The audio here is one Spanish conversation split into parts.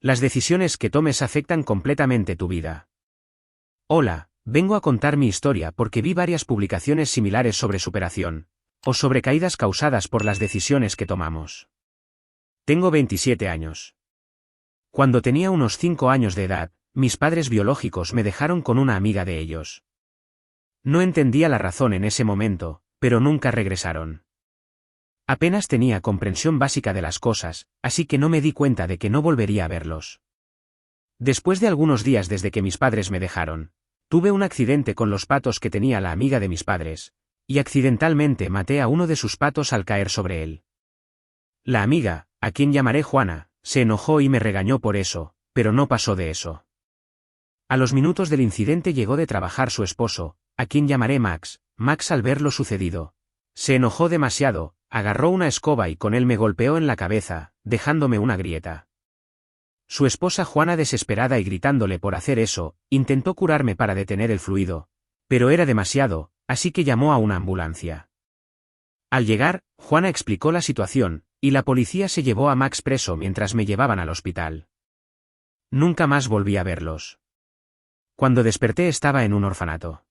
Las decisiones que tomes afectan completamente tu vida. Hola, vengo a contar mi historia porque vi varias publicaciones similares sobre superación, o sobre caídas causadas por las decisiones que tomamos. Tengo 27 años. Cuando tenía unos 5 años de edad, mis padres biológicos me dejaron con una amiga de ellos. No entendía la razón en ese momento, pero nunca regresaron. Apenas tenía comprensión básica de las cosas, así que no me di cuenta de que no volvería a verlos. Después de algunos días desde que mis padres me dejaron, tuve un accidente con los patos que tenía la amiga de mis padres, y accidentalmente maté a uno de sus patos al caer sobre él. La amiga, a quien llamaré Juana, se enojó y me regañó por eso, pero no pasó de eso. A los minutos del incidente llegó de trabajar su esposo, a quien llamaré Max. Max, al ver lo sucedido, se enojó demasiado, agarró una escoba y con él me golpeó en la cabeza, dejándome una grieta. Su esposa Juana, desesperada y gritándole por hacer eso, intentó curarme para detener el fluido, pero era demasiado, así que llamó a una ambulancia. Al llegar, Juana explicó la situación, y la policía se llevó a Max preso mientras me llevaban al hospital. Nunca más volví a verlos. Cuando desperté estaba en un orfanato.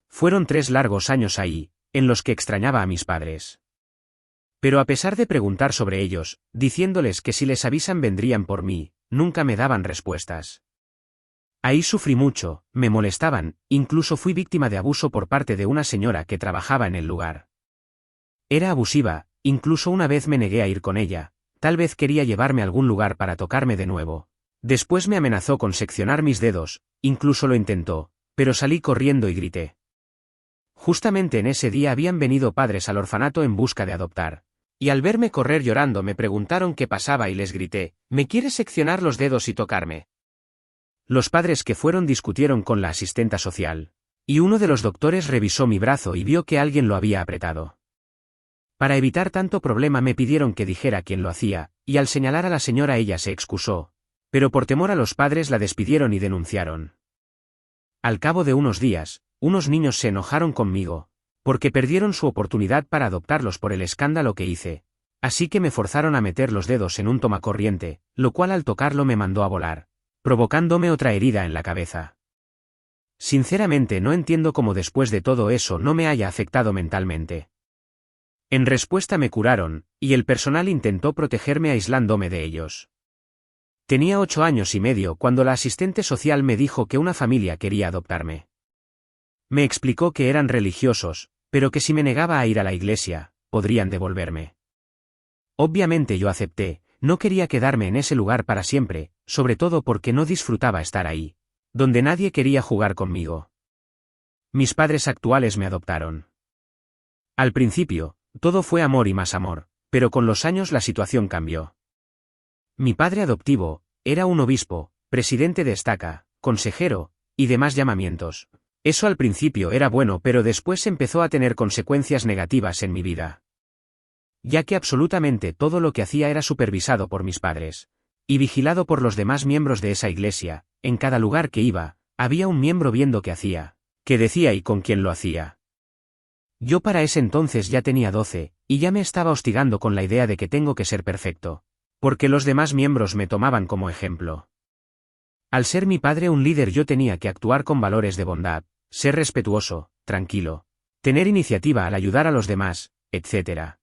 Fueron 3 largos años ahí, en los que extrañaba a mis padres. Pero a pesar de preguntar sobre ellos, diciéndoles que si les avisan vendrían por mí, nunca me daban respuestas. Ahí sufrí mucho, me molestaban, incluso fui víctima de abuso por parte de una señora que trabajaba en el lugar. Era abusiva, incluso una vez me negué a ir con ella, tal vez quería llevarme a algún lugar para tocarme de nuevo. Después me amenazó con seccionar mis dedos, incluso lo intentó, pero salí corriendo y grité. Justamente en ese día habían venido padres al orfanato en busca de adoptar. Y al verme correr llorando me preguntaron qué pasaba y les grité, ¿me quieres seccionar los dedos y tocarme? Los padres que fueron discutieron con la asistenta social. Y uno de los doctores revisó mi brazo y vio que alguien lo había apretado. Para evitar tanto problema me pidieron que dijera quién lo hacía, y al señalar a la señora ella se excusó. Pero por temor a los padres la despidieron y denunciaron. Al cabo de unos días, unos niños se enojaron conmigo, porque perdieron su oportunidad para adoptarlos por el escándalo que hice, así que me forzaron a meter los dedos en un tomacorriente, lo cual al tocarlo me mandó a volar, provocándome otra herida en la cabeza. Sinceramente no entiendo cómo después de todo eso no me haya afectado mentalmente. En respuesta me curaron, y el personal intentó protegerme aislándome de ellos. Tenía 8 años y medio cuando la asistente social me dijo que una familia quería adoptarme. Me explicó que eran religiosos, pero que si me negaba a ir a la iglesia, podrían devolverme. Obviamente yo acepté, no quería quedarme en ese lugar para siempre, sobre todo porque no disfrutaba estar ahí, donde nadie quería jugar conmigo. Mis padres actuales me adoptaron. Al principio, todo fue amor y más amor, pero con los años la situación cambió. Mi padre adoptivo era un obispo, presidente de estaca, consejero, y demás llamamientos. Eso al principio era bueno, pero después empezó a tener consecuencias negativas en mi vida. Ya que absolutamente todo lo que hacía era supervisado por mis padres, y vigilado por los demás miembros de esa iglesia. En cada lugar que iba, había un miembro viendo qué hacía, qué decía y con quién lo hacía. Yo para ese entonces ya tenía 12, y ya me estaba hostigando con la idea de que tengo que ser perfecto, porque los demás miembros me tomaban como ejemplo. Al ser mi padre un líder yo tenía que actuar con valores de bondad, ser respetuoso, tranquilo, tener iniciativa al ayudar a los demás, etc.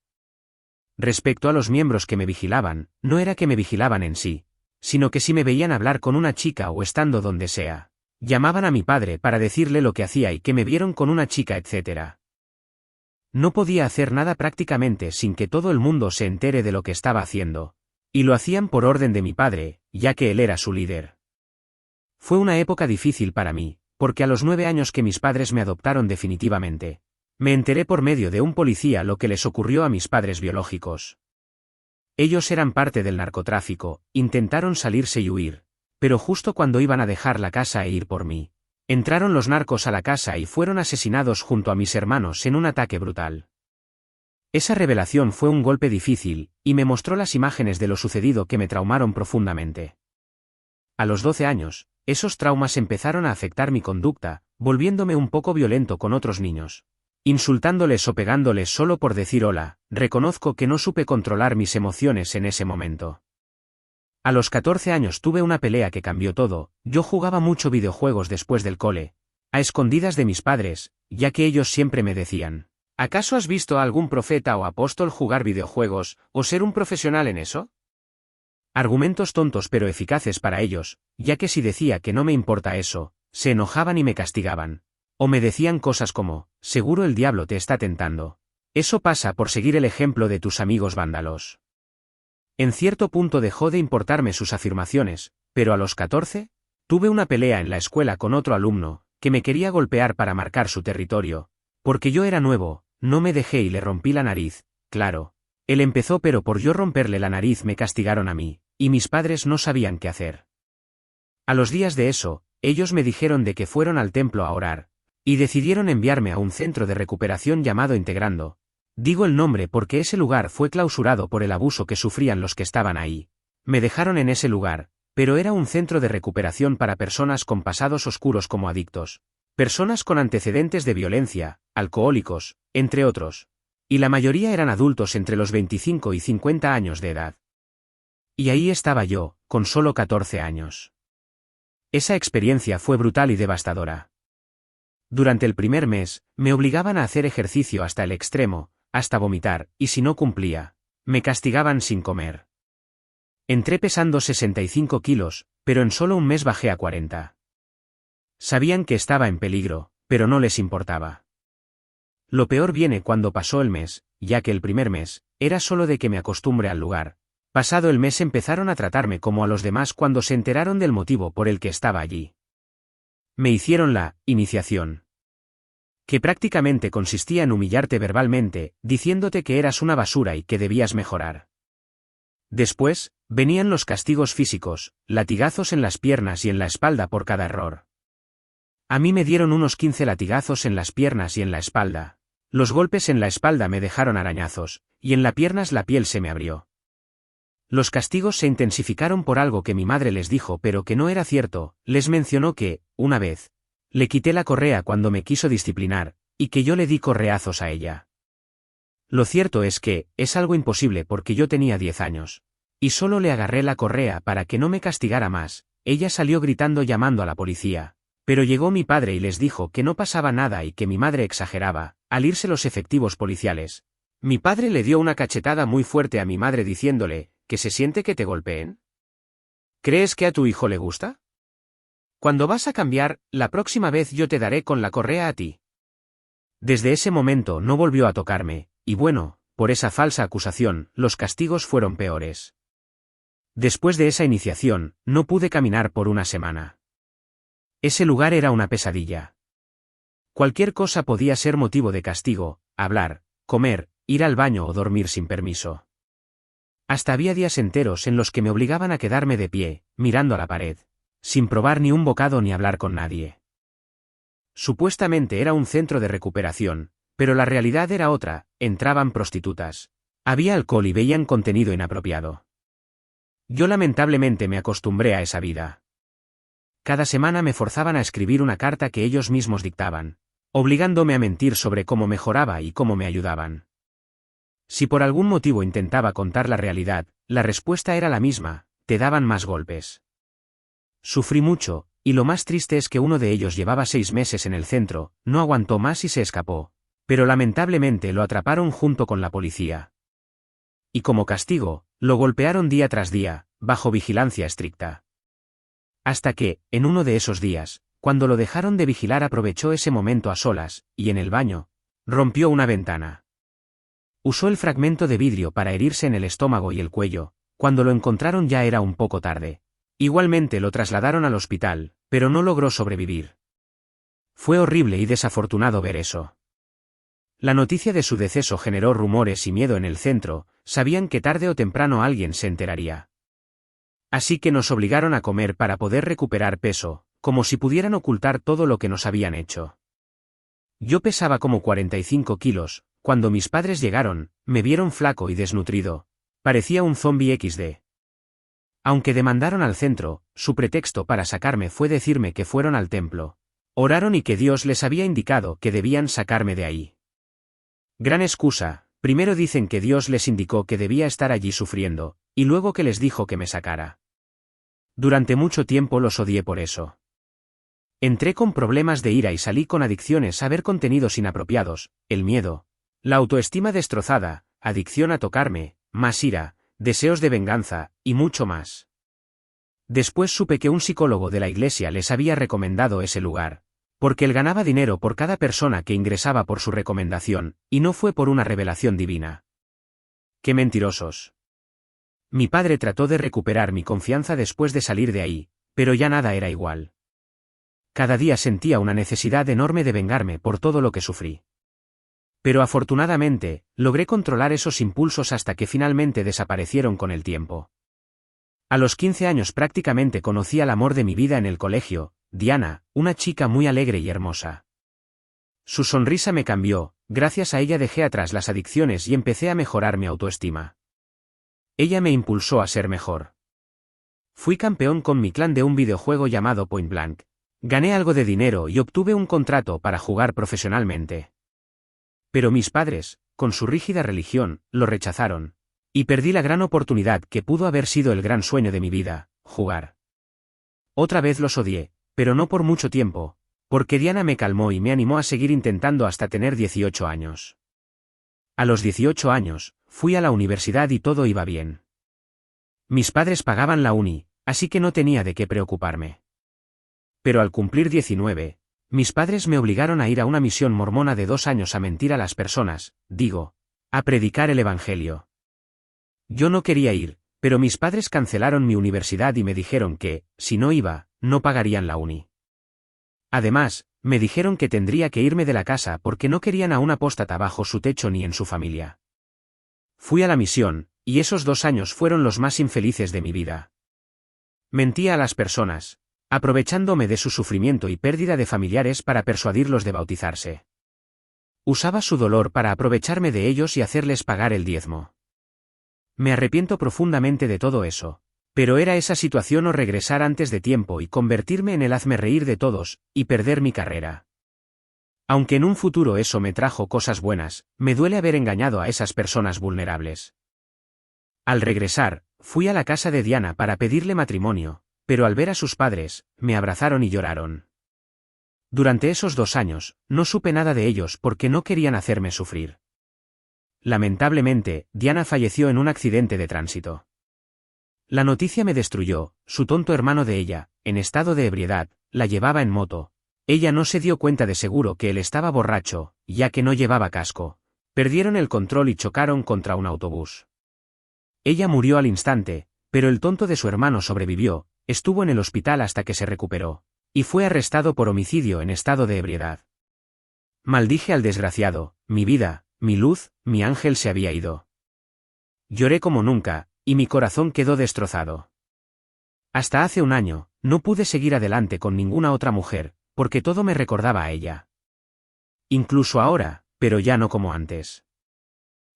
Respecto a los miembros que me vigilaban, no era que me vigilaban en sí, sino que si me veían hablar con una chica o estando donde sea, llamaban a mi padre para decirle lo que hacía y que me vieron con una chica, etc. No podía hacer nada prácticamente sin que todo el mundo se entere de lo que estaba haciendo, y lo hacían por orden de mi padre, ya que él era su líder. Fue una época difícil para mí, porque a los 9 años que mis padres me adoptaron definitivamente, me enteré por medio de un policía lo que les ocurrió a mis padres biológicos. Ellos eran parte del narcotráfico, intentaron salirse y huir, pero justo cuando iban a dejar la casa e ir por mí, entraron los narcos a la casa y fueron asesinados junto a mis hermanos en un ataque brutal. Esa revelación fue un golpe difícil, y me mostró las imágenes de lo sucedido que me traumaron profundamente. A los 12 años, esos traumas empezaron a afectar mi conducta, volviéndome un poco violento con otros niños, insultándoles o pegándoles solo por decir hola. Reconozco que no supe controlar mis emociones en ese momento. A los 14 años tuve una pelea que cambió todo. Yo jugaba mucho videojuegos después del cole, a escondidas de mis padres, ya que ellos siempre me decían: ¿acaso has visto a algún profeta o apóstol jugar videojuegos, o ser un profesional en eso? Argumentos tontos pero eficaces para ellos, ya que si decía que no me importa eso, se enojaban y me castigaban. O me decían cosas como: seguro el diablo te está tentando. Eso pasa por seguir el ejemplo de tus amigos vándalos. En cierto punto dejó de importarme sus afirmaciones, pero a los 14, tuve una pelea en la escuela con otro alumno, que me quería golpear para marcar su territorio. Porque yo era nuevo, no me dejé y le rompí la nariz, claro. Él empezó, pero por yo romperle la nariz me castigaron a mí, y mis padres no sabían qué hacer. A los días de eso, ellos me dijeron de que fueron al templo a orar, y decidieron enviarme a un centro de recuperación llamado Integrando. Digo el nombre porque ese lugar fue clausurado por el abuso que sufrían los que estaban ahí. Me dejaron en ese lugar, pero era un centro de recuperación para personas con pasados oscuros como adictos, personas con antecedentes de violencia, alcohólicos, entre otros. Y la mayoría eran adultos entre los 25 y 50 años de edad. Y ahí estaba yo, con solo 14 años. Esa experiencia fue brutal y devastadora. Durante el primer mes, me obligaban a hacer ejercicio hasta el extremo, hasta vomitar, y si no cumplía, me castigaban sin comer. Entré pesando 65 kilos, pero en solo un mes bajé a 40. Sabían que estaba en peligro, pero no les importaba. Lo peor viene cuando pasó el mes, ya que el primer mes, era solo de que me acostumbre al lugar. Pasado el mes empezaron a tratarme como a los demás cuando se enteraron del motivo por el que estaba allí. Me hicieron la iniciación, que prácticamente consistía en humillarte verbalmente, diciéndote que eras una basura y que debías mejorar. Después, venían los castigos físicos, latigazos en las piernas y en la espalda por cada error. A mí me dieron unos 15 latigazos en las piernas y en la espalda. Los golpes en la espalda me dejaron arañazos, y en las piernas la piel se me abrió. Los castigos se intensificaron por algo que mi madre les dijo pero que no era cierto. Les mencionó que, una vez, le quité la correa cuando me quiso disciplinar, y que yo le di correazos a ella. Lo cierto es que, es algo imposible porque yo tenía 10 años. Y solo le agarré la correa para que no me castigara más. Ella salió gritando llamando a la policía. Pero llegó mi padre y les dijo que no pasaba nada y que mi madre exageraba. Al irse los efectivos policiales, mi padre le dio una cachetada muy fuerte a mi madre diciéndole: ¿que se siente que te golpeen? ¿Crees que a tu hijo le gusta? Cuando vas a cambiar, la próxima vez yo te daré con la correa a ti. Desde ese momento no volvió a tocarme, y bueno, por esa falsa acusación, los castigos fueron peores. Después de esa iniciación, no pude caminar por una semana. Ese lugar era una pesadilla. Cualquier cosa podía ser motivo de castigo: hablar, comer, ir al baño o dormir sin permiso. Hasta había días enteros en los que me obligaban a quedarme de pie, mirando a la pared, sin probar ni un bocado ni hablar con nadie. Supuestamente era un centro de recuperación, pero la realidad era otra: entraban prostitutas. Había alcohol y veían contenido inapropiado. Yo lamentablemente me acostumbré a esa vida. Cada semana me forzaban a escribir una carta que ellos mismos dictaban, obligándome a mentir sobre cómo mejoraba y cómo me ayudaban. Si por algún motivo intentaba contar la realidad, la respuesta era la misma: te daban más golpes. Sufrí mucho, y lo más triste es que uno de ellos llevaba 6 meses en el centro, no aguantó más y se escapó, pero lamentablemente lo atraparon junto con la policía. Y como castigo, lo golpearon día tras día, bajo vigilancia estricta. Hasta que, en uno de esos días, cuando lo dejaron de vigilar, aprovechó ese momento a solas, y en el baño, rompió una ventana. Usó el fragmento de vidrio para herirse en el estómago y el cuello. Cuando lo encontraron ya era un poco tarde. Igualmente lo trasladaron al hospital, pero no logró sobrevivir. Fue horrible y desafortunado ver eso. La noticia de su deceso generó rumores y miedo en el centro. Sabían que tarde o temprano alguien se enteraría. Así que nos obligaron a comer para poder recuperar peso, como si pudieran ocultar todo lo que nos habían hecho. Yo pesaba como 45 kilos, cuando mis padres llegaron, me vieron flaco y desnutrido. Parecía un zombi XD. Aunque demandaron al centro, su pretexto para sacarme fue decirme que fueron al templo. Oraron y que Dios les había indicado que debían sacarme de ahí. Gran excusa: primero dicen que Dios les indicó que debía estar allí sufriendo, y luego que les dijo que me sacara. Durante mucho tiempo los odié por eso. Entré con problemas de ira y salí con adicciones a ver contenidos inapropiados, el miedo, la autoestima destrozada, adicción a tocarme, más ira, deseos de venganza, y mucho más. Después supe que un psicólogo de la iglesia les había recomendado ese lugar, porque él ganaba dinero por cada persona que ingresaba por su recomendación, y no fue por una revelación divina. ¡Qué mentirosos! Mi padre trató de recuperar mi confianza después de salir de ahí, pero ya nada era igual. Cada día sentía una necesidad enorme de vengarme por todo lo que sufrí. Pero afortunadamente, logré controlar esos impulsos hasta que finalmente desaparecieron con el tiempo. A los 15 años prácticamente conocí al amor de mi vida en el colegio, Diana, una chica muy alegre y hermosa. Su sonrisa me cambió, gracias a ella dejé atrás las adicciones y empecé a mejorar mi autoestima. Ella me impulsó a ser mejor. Fui campeón con mi clan de un videojuego llamado Point Blank. Gané algo de dinero y obtuve un contrato para jugar profesionalmente. Pero mis padres, con su rígida religión, lo rechazaron. Y perdí la gran oportunidad que pudo haber sido el gran sueño de mi vida, jugar. Otra vez los odié, pero no por mucho tiempo, porque Diana me calmó y me animó a seguir intentando hasta tener 18 años. A los 18 años, fui a la universidad y todo iba bien. Mis padres pagaban la uni, así que no tenía de qué preocuparme. Pero al cumplir 19, mis padres me obligaron a ir a una misión mormona de 2 años a mentir a las personas, a predicar el evangelio. Yo no quería ir, pero mis padres cancelaron mi universidad y me dijeron que, si no iba, no pagarían la uni. Además, me dijeron que tendría que irme de la casa porque no querían a un apóstata bajo su techo ni en su familia. Fui a la misión, y esos 2 años fueron los más infelices de mi vida. Mentía a las personas, aprovechándome de su sufrimiento y pérdida de familiares para persuadirlos de bautizarse. Usaba su dolor para aprovecharme de ellos y hacerles pagar el diezmo. Me arrepiento profundamente de todo eso, pero era esa situación o regresar antes de tiempo y convertirme en el hazmerreír de todos, y perder mi carrera. Aunque en un futuro eso me trajo cosas buenas, me duele haber engañado a esas personas vulnerables. Al regresar, fui a la casa de Diana para pedirle matrimonio, pero al ver a sus padres, me abrazaron y lloraron. Durante esos 2 años, no supe nada de ellos porque no querían hacerme sufrir. Lamentablemente, Diana falleció en un accidente de tránsito. La noticia me destruyó, su tonto hermano de ella, en estado de ebriedad, la llevaba en moto. Ella no se dio cuenta de seguro que él estaba borracho, ya que no llevaba casco. Perdieron el control y chocaron contra un autobús. Ella murió al instante, pero el tonto de su hermano sobrevivió, estuvo en el hospital hasta que se recuperó, y fue arrestado por homicidio en estado de ebriedad. Maldije al desgraciado, mi vida, mi luz, mi ángel se había ido. Lloré como nunca, y mi corazón quedó destrozado. Hasta hace 1 año, no pude seguir adelante con ninguna otra mujer, porque todo me recordaba a ella. Incluso ahora, pero ya no como antes.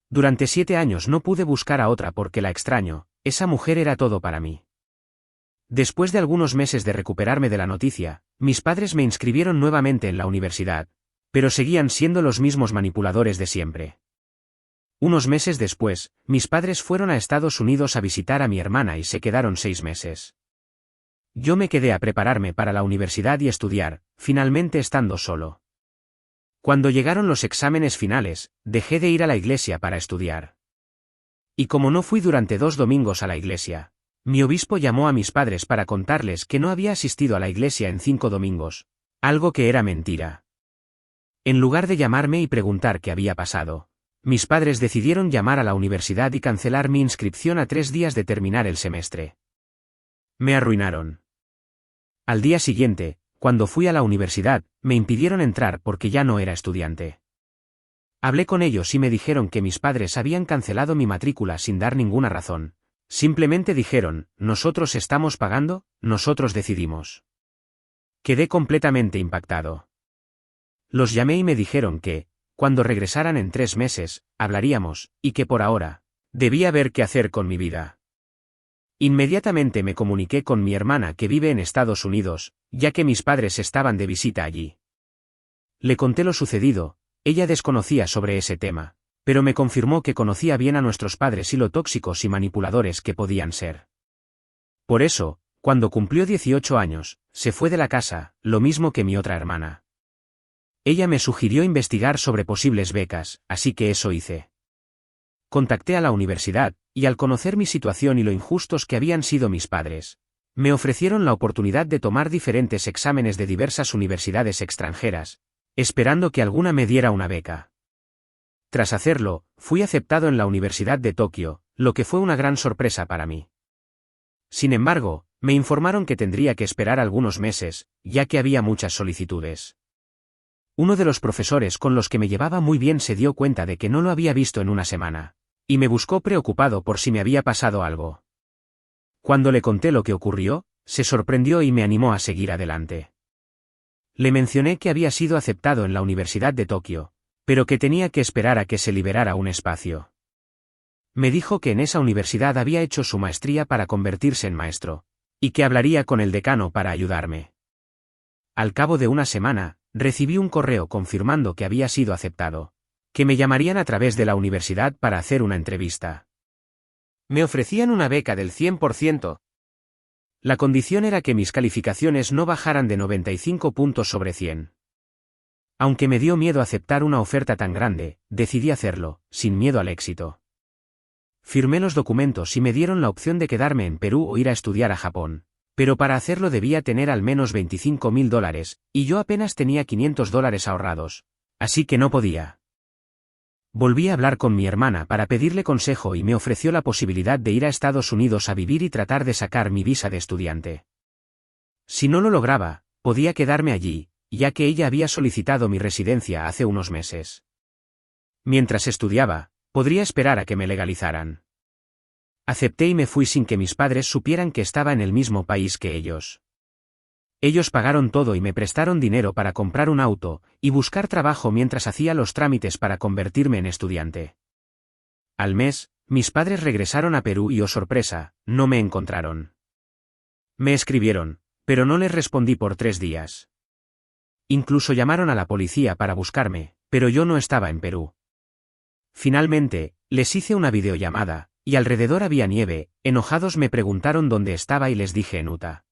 Durante 7 años no pude buscar a otra porque la extraño, esa mujer era todo para mí. Después de algunos meses de recuperarme de la noticia, mis padres me inscribieron nuevamente en la universidad, pero seguían siendo los mismos manipuladores de siempre. Unos meses después, mis padres fueron a Estados Unidos a visitar a mi hermana y se quedaron 6 meses. Yo me quedé a prepararme para la universidad y estudiar, finalmente estando solo. Cuando llegaron los exámenes finales, dejé de ir a la iglesia para estudiar. Y como no fui durante 2 domingos a la iglesia, mi obispo llamó a mis padres para contarles que no había asistido a la iglesia en 5 domingos, algo que era mentira. En lugar de llamarme y preguntar qué había pasado, mis padres decidieron llamar a la universidad y cancelar mi inscripción a 3 días de terminar el semestre. Me arruinaron. Al día siguiente, cuando fui a la universidad, me impidieron entrar porque ya no era estudiante. Hablé con ellos y me dijeron que mis padres habían cancelado mi matrícula sin dar ninguna razón. Simplemente dijeron, nosotros estamos pagando, nosotros decidimos. Quedé completamente impactado. Los llamé y me dijeron que, cuando regresaran en 3 meses, hablaríamos, y que por ahora, debía ver qué hacer con mi vida. Inmediatamente me comuniqué con mi hermana que vive en Estados Unidos, ya que mis padres estaban de visita allí. Le conté lo sucedido, ella desconocía sobre ese tema, pero me confirmó que conocía bien a nuestros padres y lo tóxicos y manipuladores que podían ser. Por eso, Cuando cumplió 18 años, se fue de la casa, lo mismo que mi otra hermana. Ella me sugirió investigar sobre posibles becas, así que eso hice. Contacté a la universidad, y al conocer mi situación y lo injustos que habían sido mis padres, me ofrecieron la oportunidad de tomar diferentes exámenes de diversas universidades extranjeras, esperando que alguna me diera una beca. Tras hacerlo, fui aceptado en la Universidad de Tokio, lo que fue una gran sorpresa para mí. Sin embargo, me informaron que tendría que esperar algunos meses, ya que había muchas solicitudes. Uno de los profesores con los que me llevaba muy bien se dio cuenta de que no lo había visto en una semana, y me buscó preocupado por si me había pasado algo. Cuando le conté lo que ocurrió, se sorprendió y me animó a seguir adelante. Le mencioné que había sido aceptado en la Universidad de Tokio, pero que tenía que esperar a que se liberara un espacio. Me dijo que en esa universidad había hecho su maestría para convertirse en maestro, y que hablaría con el decano para ayudarme. Al cabo de una semana, recibí un correo confirmando que había sido aceptado, que me llamarían a través de la universidad para hacer una entrevista. Me ofrecían una beca del 100%. La condición era que mis calificaciones no bajaran de 95 puntos sobre 100. Aunque me dio miedo aceptar una oferta tan grande, decidí hacerlo, sin miedo al éxito. Firmé los documentos y me dieron la opción de quedarme en Perú o ir a estudiar a Japón, pero para hacerlo debía tener al menos $25.000, y yo apenas tenía $500 ahorrados, así que no podía. Volví a hablar con mi hermana para pedirle consejo y me ofreció la posibilidad de ir a Estados Unidos a vivir y tratar de sacar mi visa de estudiante. Si no lo lograba, podía quedarme allí, ya que ella había solicitado mi residencia hace unos meses. Mientras estudiaba, podría esperar a que me legalizaran. Acepté y me fui sin que mis padres supieran que estaba en el mismo país que ellos. Ellos pagaron todo y me prestaron dinero para comprar un auto y buscar trabajo mientras hacía los trámites para convertirme en estudiante. Al mes, mis padres regresaron a Perú y, oh sorpresa, no me encontraron. Me escribieron, pero no les respondí por 3 días. Incluso llamaron a la policía para buscarme, pero yo no estaba en Perú. Finalmente, les hice una videollamada, y alrededor había nieve. Enojados me preguntaron dónde estaba y les dije en Utah.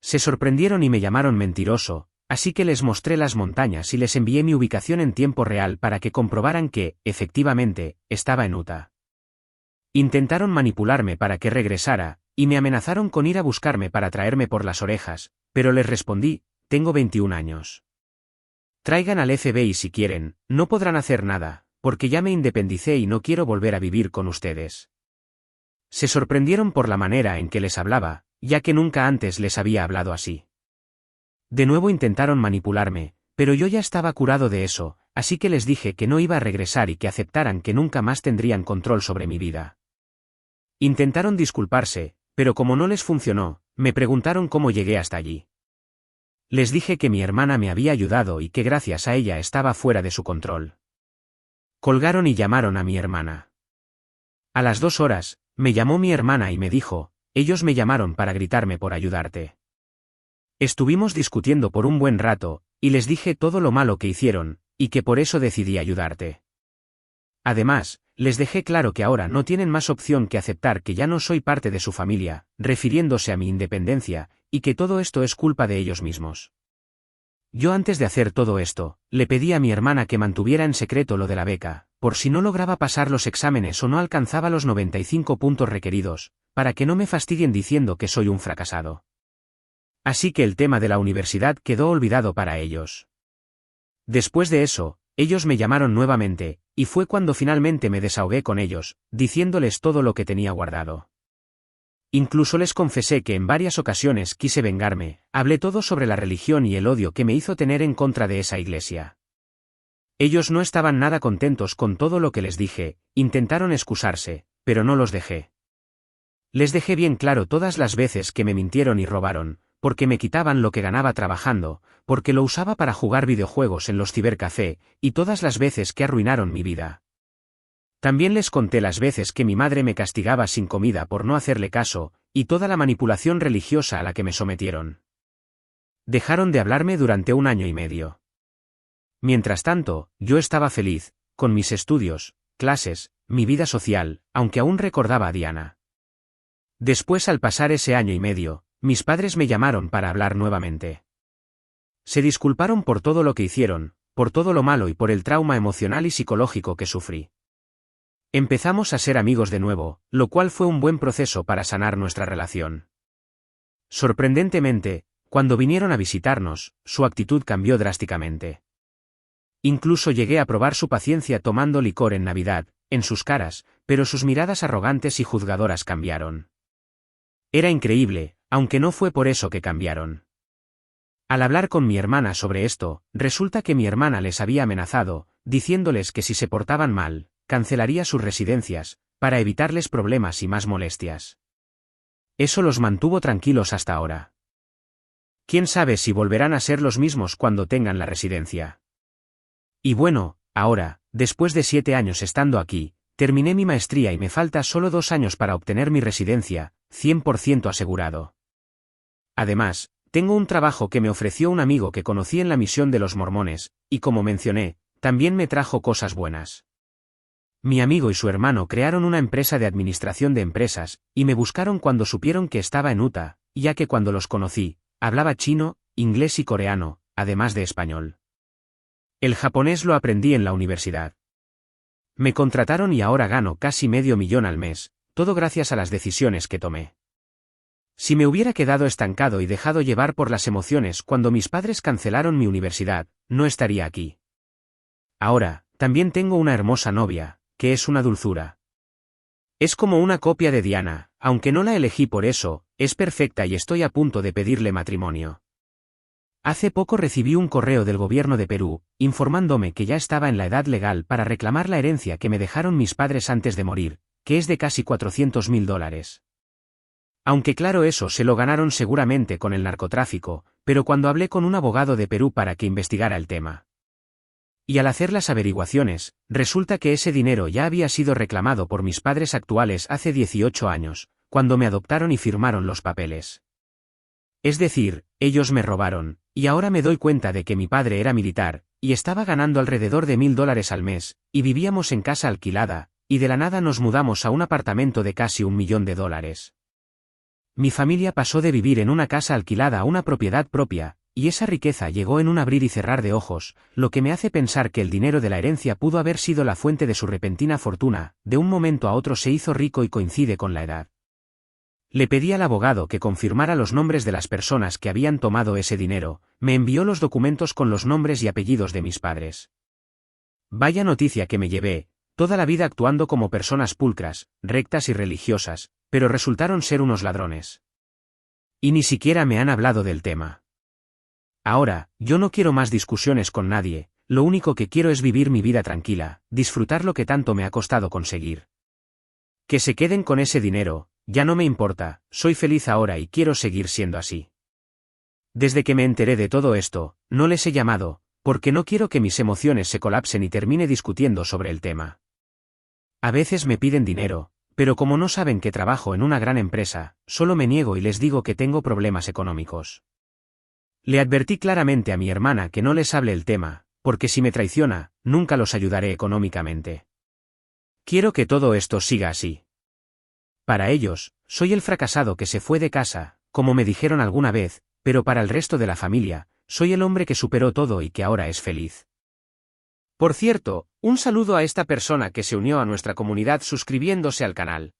Se sorprendieron y me llamaron mentiroso, así que les mostré las montañas y les envié mi ubicación en tiempo real para que comprobaran que, efectivamente, estaba en Utah. Intentaron manipularme para que regresara, y me amenazaron con ir a buscarme para traerme por las orejas, pero les respondí, tengo 21 años. Traigan al FBI si quieren, no podrán hacer nada, porque ya me independicé y no quiero volver a vivir con ustedes. Se sorprendieron por la manera en que les hablaba, ya que nunca antes les había hablado así. De nuevo intentaron manipularme, pero yo ya estaba curado de eso, así que les dije que no iba a regresar y que aceptaran que nunca más tendrían control sobre mi vida. Intentaron disculparse, pero como no les funcionó, me preguntaron cómo llegué hasta allí. Les dije que mi hermana me había ayudado y que gracias a ella estaba fuera de su control. Colgaron y llamaron a mi hermana. A las 2 horas, me llamó mi hermana y me dijo, ellos me llamaron para gritarme por ayudarte. Estuvimos discutiendo por un buen rato, y les dije todo lo malo que hicieron, y que por eso decidí ayudarte. Además, les dejé claro que ahora no tienen más opción que aceptar que ya no soy parte de su familia, refiriéndose a mi independencia, y que todo esto es culpa de ellos mismos. Yo antes de hacer todo esto, le pedí a mi hermana que mantuviera en secreto lo de la beca, por si no lograba pasar los exámenes o no alcanzaba los 95 puntos requeridos, para que no me fastidien diciendo que soy un fracasado. Así que el tema de la universidad quedó olvidado para ellos. Después de eso, ellos me llamaron nuevamente, y fue cuando finalmente me desahogué con ellos, diciéndoles todo lo que tenía guardado. Incluso les confesé que en varias ocasiones quise vengarme, hablé todo sobre la religión y el odio que me hizo tener en contra de esa iglesia. Ellos no estaban nada contentos con todo lo que les dije, intentaron excusarse, pero no los dejé. Les dejé bien claro todas las veces que me mintieron y robaron, porque me quitaban lo que ganaba trabajando, porque lo usaba para jugar videojuegos en los cibercafé, y todas las veces que arruinaron mi vida. También les conté las veces que mi madre me castigaba sin comida por no hacerle caso, y toda la manipulación religiosa a la que me sometieron. Dejaron de hablarme durante 1 año y medio. Mientras tanto, yo estaba feliz, con mis estudios, clases, mi vida social, aunque aún recordaba a Diana. Después, al pasar ese 1 año y medio, mis padres me llamaron para hablar nuevamente. Se disculparon por todo lo que hicieron, por todo lo malo y por el trauma emocional y psicológico que sufrí. Empezamos a ser amigos de nuevo, lo cual fue un buen proceso para sanar nuestra relación. Sorprendentemente, cuando vinieron a visitarnos, su actitud cambió drásticamente. Incluso llegué a probar su paciencia tomando licor en Navidad, en sus caras, pero sus miradas arrogantes y juzgadoras cambiaron. Era increíble, aunque no fue por eso que cambiaron. Al hablar con mi hermana sobre esto, resulta que mi hermana les había amenazado, diciéndoles que si se portaban mal, cancelaría sus residencias, para evitarles problemas y más molestias. Eso los mantuvo tranquilos hasta ahora. ¿Quién sabe si volverán a ser los mismos cuando tengan la residencia? Y bueno, ahora, después de 7 años estando aquí, terminé mi maestría y me falta solo 2 años para obtener mi residencia, 100% asegurado. Además, tengo un trabajo que me ofreció un amigo que conocí en la misión de los mormones, y como mencioné, también me trajo cosas buenas. Mi amigo y su hermano crearon una empresa de administración de empresas, y me buscaron cuando supieron que estaba en Utah, ya que cuando los conocí, hablaba chino, inglés y coreano, además de español. El japonés lo aprendí en la universidad. Me contrataron y ahora gano casi $500,000 al mes, todo gracias a las decisiones que tomé. Si me hubiera quedado estancado y dejado llevar por las emociones cuando mis padres cancelaron mi universidad, no estaría aquí. Ahora, también tengo una hermosa novia, que es una dulzura. Es como una copia de Diana, aunque no la elegí por eso, es perfecta y estoy a punto de pedirle matrimonio. Hace poco recibí un correo del gobierno de Perú, informándome que ya estaba en la edad legal para reclamar la herencia que me dejaron mis padres antes de morir, que es de casi $400,000. Aunque claro, eso se lo ganaron seguramente con el narcotráfico, pero cuando hablé con un abogado de Perú para que investigara el tema. Y al hacer las averiguaciones, resulta que ese dinero ya había sido reclamado por mis padres actuales hace 18 años, cuando me adoptaron y firmaron los papeles. Es decir, ellos me robaron, y ahora me doy cuenta de que mi padre era militar, y estaba ganando alrededor de $1,000 al mes, y vivíamos en casa alquilada, y de la nada nos mudamos a un apartamento de casi $1,000,000. Mi familia pasó de vivir en una casa alquilada a una propiedad propia, y esa riqueza llegó en un abrir y cerrar de ojos, lo que me hace pensar que el dinero de la herencia pudo haber sido la fuente de su repentina fortuna, de un momento a otro se hizo rico y coincide con la edad. Le pedí al abogado que confirmara los nombres de las personas que habían tomado ese dinero, me envió los documentos con los nombres y apellidos de mis padres. Vaya noticia que me llevé, toda la vida actuando como personas pulcras, rectas y religiosas, pero resultaron ser unos ladrones. Y ni siquiera me han hablado del tema. Ahora, yo no quiero más discusiones con nadie, lo único que quiero es vivir mi vida tranquila, disfrutar lo que tanto me ha costado conseguir. Que se queden con ese dinero, ya no me importa, soy feliz ahora y quiero seguir siendo así. Desde que me enteré de todo esto, no les he llamado, porque no quiero que mis emociones se colapsen y termine discutiendo sobre el tema. A veces me piden dinero, pero como no saben que trabajo en una gran empresa, solo me niego y les digo que tengo problemas económicos. Le advertí claramente a mi hermana que no les hable el tema, porque si me traiciona, nunca los ayudaré económicamente. Quiero que todo esto siga así. Para ellos, soy el fracasado que se fue de casa, como me dijeron alguna vez, pero para el resto de la familia, soy el hombre que superó todo y que ahora es feliz. Por cierto, un saludo a esta persona que se unió a nuestra comunidad suscribiéndose al canal.